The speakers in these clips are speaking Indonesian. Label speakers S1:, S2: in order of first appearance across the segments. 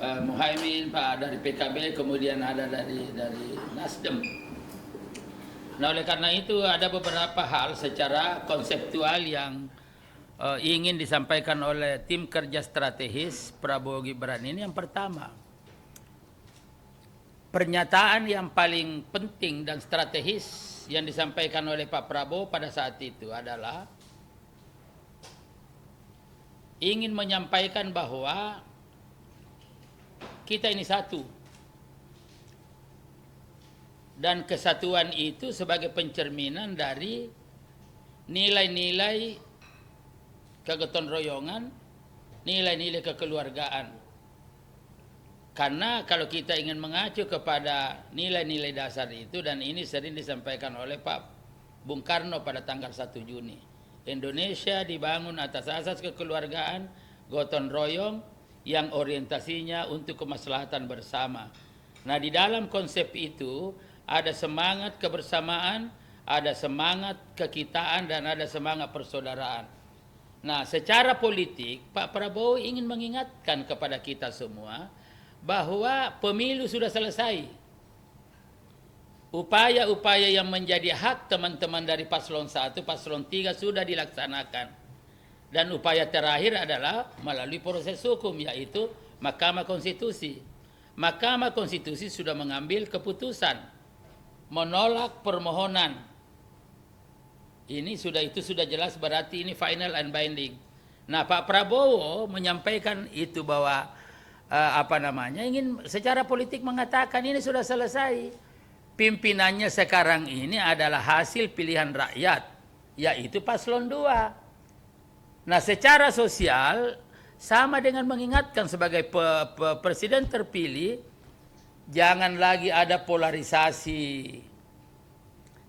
S1: Muhaimin, Pak dari PKB, kemudian ada dari Nasdem. Nah, oleh karena itu ada beberapa hal secara konseptual yang ingin disampaikan oleh tim kerja strategis Prabowo Gibran ini. Yang pertama, pernyataan yang paling penting dan strategis yang disampaikan oleh Pak Prabowo pada saat itu adalah ingin menyampaikan bahwa kita ini satu. Dan kesatuan itu sebagai pencerminan dari nilai-nilai kegotong royongan, nilai-nilai kekeluargaan. Karena kalau kita ingin mengacu kepada nilai-nilai dasar itu, dan ini sering disampaikan oleh Pak Bung Karno pada tanggal 1 Juni. Indonesia dibangun atas asas kekeluargaan, gotong royong, yang orientasinya untuk kemaslahatan bersama. Nah, di dalam konsep itu ada semangat kebersamaan, ada semangat kekitaan, dan ada semangat persaudaraan. Nah, secara politik, Pak Prabowo ingin mengingatkan kepada kita semua bahwa pemilu sudah selesai. Upaya-upaya yang menjadi hak teman-teman dari paslon 1, paslon 3 sudah dilaksanakan. Dan upaya terakhir adalah melalui proses hukum, yaitu Mahkamah Konstitusi. Mahkamah Konstitusi sudah mengambil keputusan menolak permohonan. Itu sudah jelas, berarti ini final and binding. Nah, Pak Prabowo menyampaikan itu bahwa ingin secara politik mengatakan ini sudah selesai. Pimpinannya sekarang ini adalah hasil pilihan rakyat, yaitu paslon 2. Nah, secara sosial sama dengan mengingatkan sebagai presiden terpilih, jangan lagi ada polarisasi.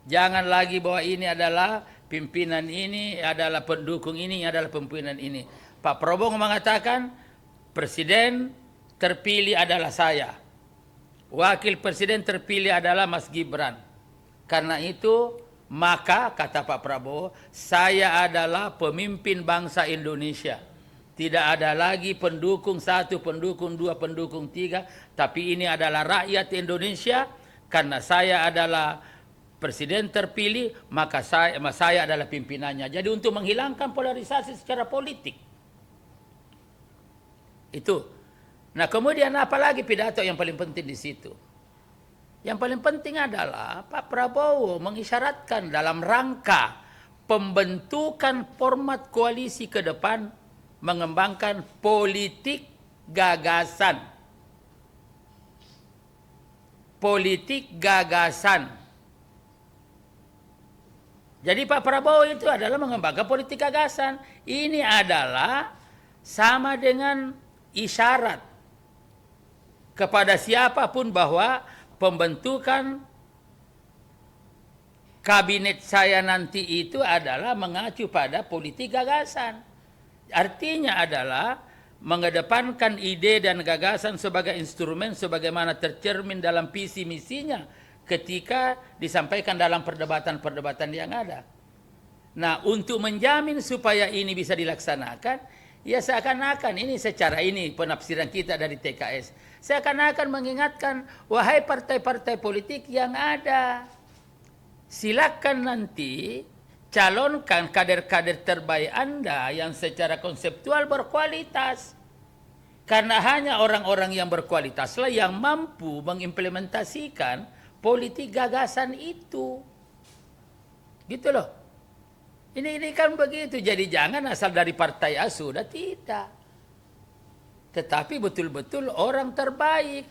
S1: Jangan lagi bahwa ini adalah pimpinan ini, adalah pendukung ini, adalah pimpinan ini. Pak Prabowo mengatakan presiden terpilih adalah saya. Wakil presiden terpilih adalah Mas Gibran. Karena itu, maka kata Pak Prabowo, saya adalah pemimpin bangsa Indonesia. Tidak ada lagi pendukung 1, pendukung 2, pendukung 3, tapi ini adalah rakyat Indonesia. Karena saya adalah presiden terpilih, maka saya adalah pimpinannya. Jadi untuk menghilangkan polarisasi secara politik. Itu. Nah, kemudian apa lagi pidato yang paling penting di situ? Yang paling penting adalah Pak Prabowo mengisyaratkan dalam rangka pembentukan format koalisi ke depan mengembangkan politik gagasan. Politik gagasan. Jadi Pak Prabowo itu adalah mengembangkan politik gagasan. Ini adalah sama dengan isyarat kepada siapapun bahwa pembentukan kabinet saya nanti itu adalah mengacu pada politik gagasan. Artinya adalah mengedepankan ide dan gagasan sebagai instrumen sebagaimana tercermin dalam visi misinya ketika disampaikan dalam perdebatan-perdebatan yang ada. Nah, untuk menjamin supaya ini bisa dilaksanakan, ya seakan-akan ini secara ini penafsiran kita dari TKS. Seakan-akan mengingatkan, wahai partai-partai politik yang ada, silakan nanti calonkan kader-kader terbaik Anda yang secara konseptual berkualitas. Karena hanya orang-orang yang berkualitaslah yang mampu mengimplementasikan politik gagasan itu. Gitu loh. Ini kan begitu. Jadi jangan asal dari partai A sudah, tidak. Tetapi betul-betul orang terbaik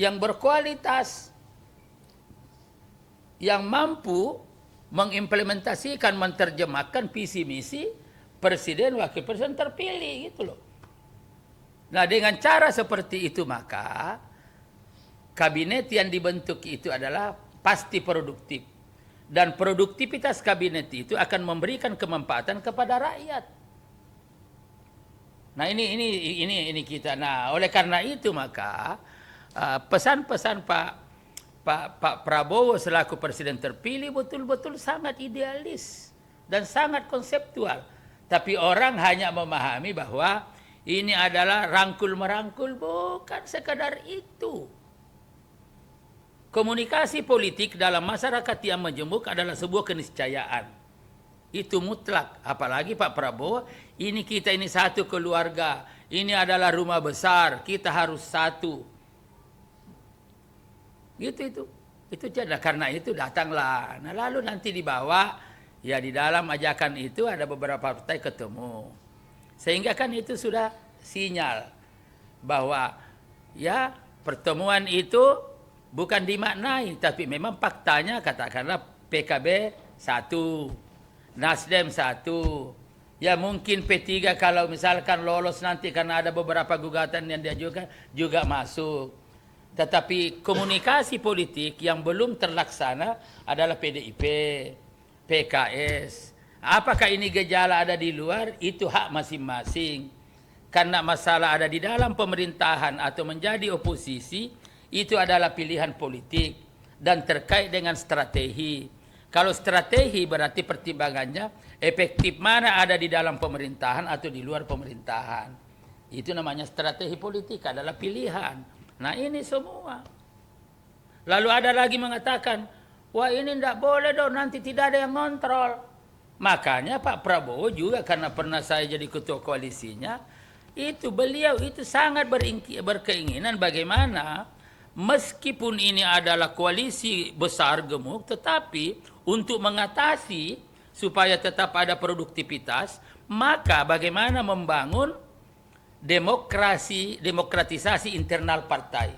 S1: yang berkualitas, yang mampu mengimplementasikan, menerjemahkan visi misi presiden wakil presiden terpilih, gitu loh. Nah, dengan cara seperti itu maka kabinet yang dibentuk itu adalah pasti produktif. Dan produktivitas kabinet itu akan memberikan kemanfaatan kepada rakyat. Nah, ini kita. Nah, oleh karena itu maka pesan-pesan Pak Prabowo selaku presiden terpilih betul-betul sangat idealis dan sangat konseptual. Tapi orang hanya memahami bahwa Ini adalah rangkul-merangkul, bukan sekadar itu. Komunikasi politik dalam masyarakat yang majemuk adalah sebuah keniscayaan. Itu mutlak. Apalagi Pak Prabowo, kita ini satu keluarga. Ini adalah rumah besar, kita harus satu. Gitu. Itu jadi karena itu datanglah. Nah lalu nanti dibawa, ya di dalam ajakan itu ada beberapa partai ketemu. Sehingga kan itu sudah sinyal bahwa ya pertemuan itu bukan dimaknai, tapi memang faktanya katakanlah PKB satu, Nasdem satu, ya mungkin P3 kalau misalkan lolos nanti karena ada beberapa gugatan yang diajukan juga masuk. Tetapi komunikasi politik yang belum terlaksana adalah PDIP, PKS. Apakah ini gejala ada di luar? Itu hak masing-masing. Karena masalah ada di dalam pemerintahan atau menjadi oposisi, itu adalah pilihan politik dan terkait dengan strategi. Kalau strategi berarti pertimbangannya efektif mana ada di dalam pemerintahan atau di luar pemerintahan. Itu namanya strategi politik, adalah pilihan. Nah ini semua. Lalu ada lagi mengatakan, wah ini tidak boleh dong, nanti tidak ada yang ngontrol. Makanya Pak Prabowo juga karena pernah saya jadi ketua koalisinya, beliau itu sangat berkeinginan bagaimana meskipun ini adalah koalisi besar gemuk, tetapi untuk mengatasi supaya tetap ada produktivitas, maka bagaimana membangun demokratisasi internal partai.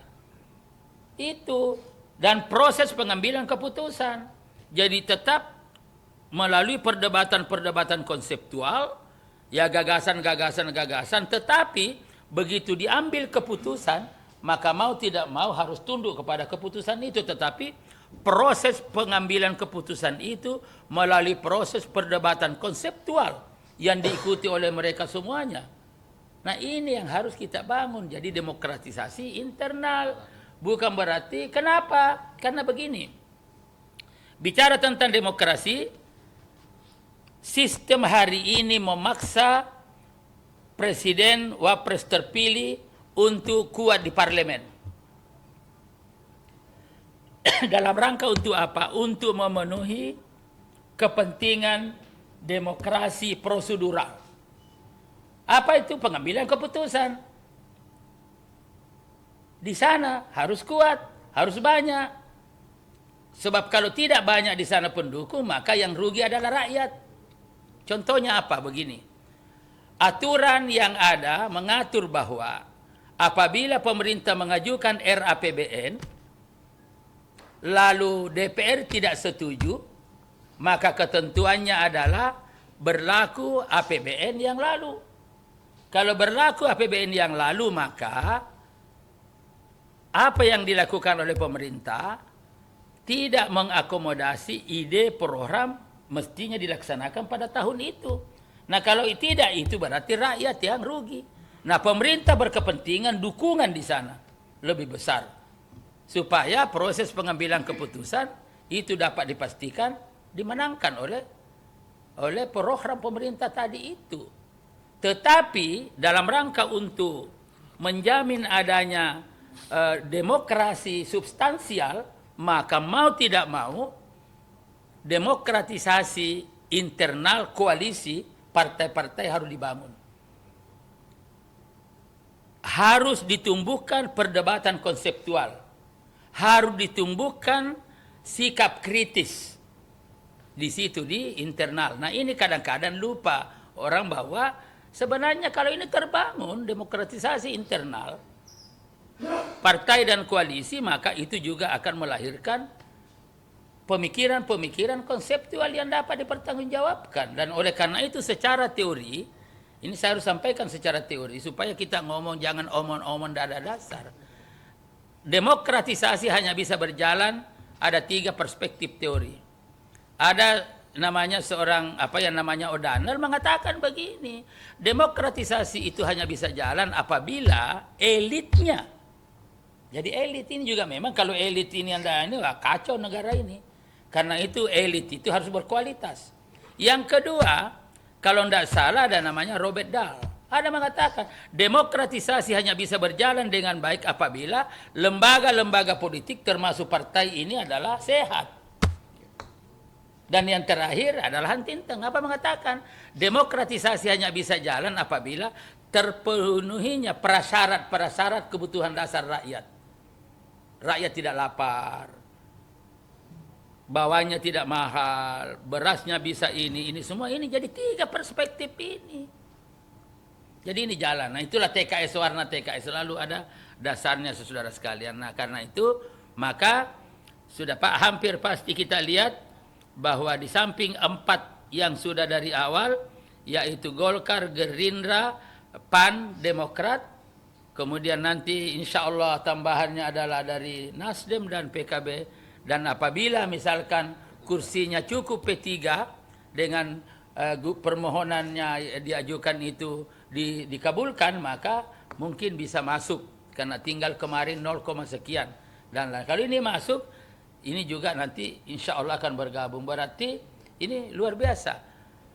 S1: Itu dan proses pengambilan keputusan. Jadi tetap melalui perdebatan-perdebatan konseptual, ya gagasan-gagasan, tetapi begitu diambil keputusan, maka mau tidak mau harus tunduk kepada keputusan itu. Tetapi proses pengambilan keputusan itu melalui proses perdebatan konseptual yang diikuti oleh mereka semuanya. Nah ini yang harus kita bangun, jadi demokratisasi internal. Bukan berarti, kenapa? Karena begini, bicara tentang demokrasi, sistem hari ini memaksa presiden wapres terpilih untuk kuat di parlemen. Dalam rangka untuk apa? Untuk memenuhi kepentingan demokrasi prosedural. Apa itu? Pengambilan keputusan. Di sana harus kuat, harus banyak. Sebab kalau tidak banyak di sana pendukung, maka yang rugi adalah rakyat. Contohnya apa? Begini. Aturan yang ada mengatur bahwa apabila pemerintah mengajukan RAPBN, lalu DPR tidak setuju, maka ketentuannya adalah berlaku APBN yang lalu. Kalau berlaku APBN yang lalu, maka apa yang dilakukan oleh pemerintah tidak mengakomodasi ide program mestinya dilaksanakan pada tahun itu. Nah kalau tidak, itu berarti rakyat yang rugi. Nah pemerintah berkepentingan dukungan di sana lebih besar, supaya proses pengambilan keputusan itu dapat dipastikan dimenangkan oleh program pemerintah tadi itu. Tetapi dalam rangka untuk menjamin adanya demokrasi substansial, maka mau tidak mau demokratisasi internal koalisi partai-partai harus dibangun. Harus ditumbuhkan perdebatan konseptual. Harus ditumbuhkan sikap kritis di situ di internal. Nah ini kadang-kadang lupa orang bahwa sebenarnya kalau ini terbangun demokratisasi internal partai dan koalisi, maka itu juga akan melahirkan pemikiran-pemikiran konseptual yang dapat dipertanggungjawabkan. Dan oleh karena itu secara teori, ini saya harus sampaikan secara teori supaya kita ngomong jangan omong-omong dada dasar. Demokratisasi hanya bisa berjalan, ada 3 perspektif teori. Ada namanya seorang O'Donnell mengatakan begini, demokratisasi itu hanya bisa jalan apabila elitnya. Jadi elit ini juga memang kalau elit ini wah, kacau negara ini. Karena itu elit itu harus berkualitas. Yang kedua, kalau tidak salah ada namanya Robert Dahl. Ada mengatakan demokratisasi hanya bisa berjalan dengan baik apabila lembaga-lembaga politik termasuk partai ini adalah sehat. Dan yang terakhir adalah Han Tinteng. Apa mengatakan demokratisasi hanya bisa jalan apabila terpenuhinya prasyarat-prasyarat kebutuhan dasar rakyat. Rakyat tidak lapar, bawahnya tidak mahal, berasnya bisa ini semua ini. Jadi 3 perspektif ini. Jadi ini jalan. Nah itulah TKS, warna TKS selalu ada dasarnya saudara sekalian. Nah karena itu maka sudah Pak hampir pasti kita lihat bahwa di samping 4 yang sudah dari awal, yaitu Golkar, Gerindra, PAN, Demokrat, kemudian nanti insya Allah tambahannya adalah dari Nasdem dan PKB, dan apabila misalkan kursinya cukup P3 dengan permohonannya diajukan itu dikabulkan, maka mungkin bisa masuk, karena tinggal kemarin 0, sekian. Dan kalau ini masuk, ini juga nanti insya Allah akan bergabung. Berarti ini luar biasa.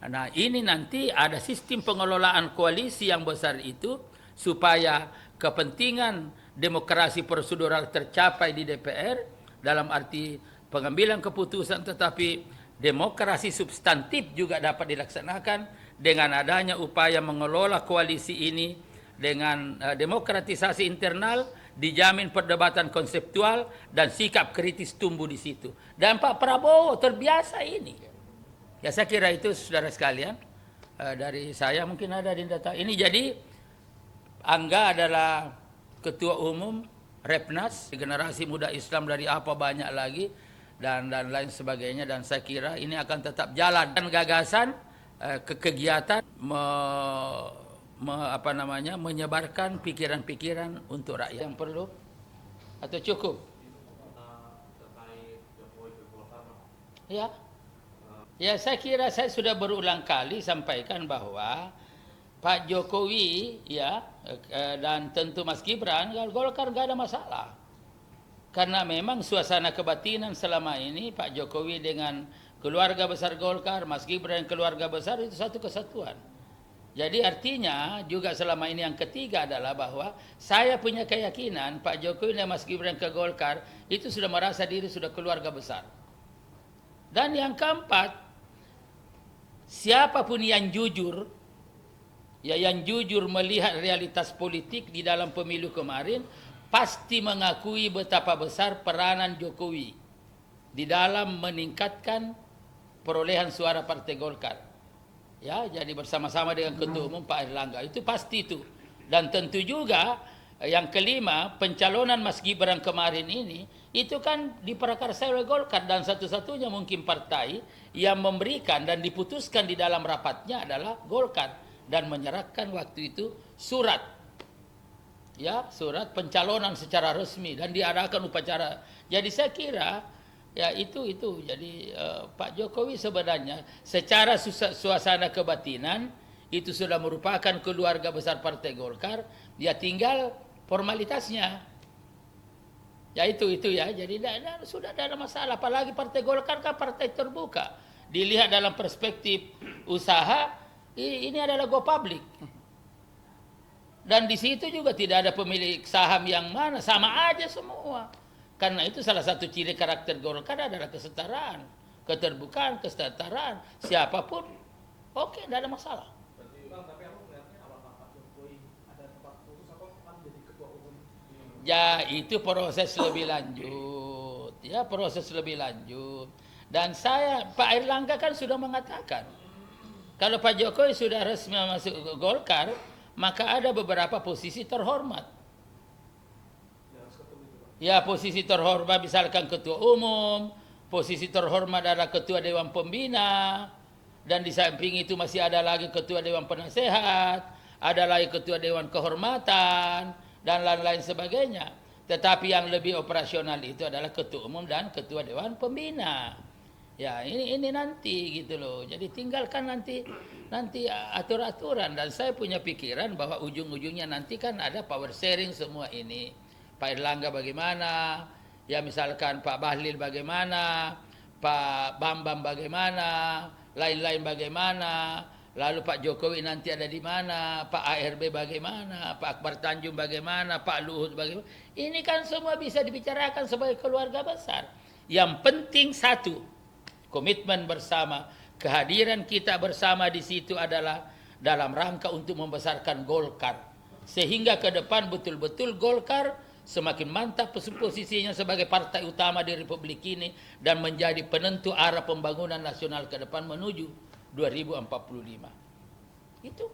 S1: Nah ini nanti ada sistem pengelolaan koalisi yang besar itu supaya kepentingan demokrasi prosedural tercapai di DPR dalam arti pengambilan keputusan, tetapi demokrasi substantif juga dapat dilaksanakan dengan adanya upaya mengelola koalisi ini dengan demokratisasi internal, dijamin perdebatan konseptual dan sikap kritis tumbuh di situ. Dan Pak Prabowo terbiasa ini. Ya saya kira itu saudara sekalian, dari saya mungkin ada di data ini. Jadi Angga adalah ketua umum Repnas, generasi muda Islam dari apa banyak lagi dan lain sebagainya, dan saya kira ini akan tetap jalan. Dan gagasan kegiatan menyebarkan pikiran-pikiran untuk rakyat. Yang perlu atau cukup? Ya, ya saya kira saya sudah berulang kali sampaikan bahwa Pak Jokowi ya dan tentu Mas Gibran, Golkar nggak ada masalah. Karena memang suasana kebatinan selama ini Pak Jokowi dengan keluarga besar Golkar, Mas Gibran keluarga besar itu satu kesatuan. Jadi artinya juga selama ini yang ketiga adalah bahwa saya punya keyakinan Pak Jokowi dan Mas Gibran ke Golkar itu sudah merasa diri sudah keluarga besar. Dan yang keempat, siapapun yang jujur, ya yang jujur melihat realitas politik di dalam pemilu kemarin, pasti mengakui betapa besar peranan Jokowi di dalam meningkatkan perolehan suara Partai Golkar. Ya, jadi bersama-sama dengan Ketua Umum Pak Airlangga, itu pasti itu. Dan tentu juga yang kelima, pencalonan Mas Gibran kemarin ini itu kan diprakarsai oleh Golkar, dan satu-satunya mungkin partai yang memberikan dan diputuskan di dalam rapatnya adalah Golkar, dan menyerahkan waktu itu surat, ya surat pencalonan secara resmi dan diadakan upacara. Jadi saya kira ya itu jadi Pak Jokowi sebenarnya secara suasana kebatinan itu sudah merupakan keluarga besar Partai Golkar, ya tinggal formalitasnya. Ya itu ya, jadi sudah tidak ada masalah. Apalagi Partai Golkar kan partai terbuka, dilihat dalam perspektif usaha, ini adalah go public. Dan di situ juga tidak ada pemilik saham yang mana, sama aja semua. Karena itu salah satu ciri karakter Golkar adalah kesetaraan, keterbukaan, kesetaraan. Siapapun, oke, tidak ada masalah.
S2: Tapi aku melihatnya apakah Pak Jokowi ada tempat khusus atau akan menjadi ketua umum?
S1: Ya, itu proses lebih lanjut. Ya, proses lebih lanjut. Dan Pak Airlangga kan sudah mengatakan, kalau Pak Jokowi sudah resmi masuk ke Golkar, maka ada beberapa posisi terhormat. Ya, posisi terhormat misalkan ketua umum, posisi terhormat adalah ketua Dewan Pembina, dan di samping itu masih ada lagi ketua Dewan Penasehat, ada lagi ketua Dewan Kehormatan, dan lain-lain sebagainya. Tetapi yang lebih operasional itu adalah ketua umum dan ketua Dewan Pembina. Ya, ini nanti gitu loh. Jadi tinggalkan nanti atur-aturan, dan saya punya pikiran bahwa ujung-ujungnya nanti kan ada power sharing semua ini. Pak Airlangga bagaimana, ya misalkan Pak Bahlil bagaimana, Pak Bambang bagaimana, lain-lain bagaimana, lalu Pak Jokowi nanti ada di mana, Pak ARB bagaimana, Pak Akbar Tanjung bagaimana, Pak Luhut bagaimana. Ini kan semua bisa dibicarakan sebagai keluarga besar. Yang penting satu, komitmen bersama, kehadiran kita bersama di situ adalah dalam rangka untuk membesarkan Golkar. Sehingga ke depan betul-betul Golkar semakin mantap posisinya sebagai partai utama di Republik ini dan menjadi penentu arah pembangunan nasional ke depan menuju 2045. Itu.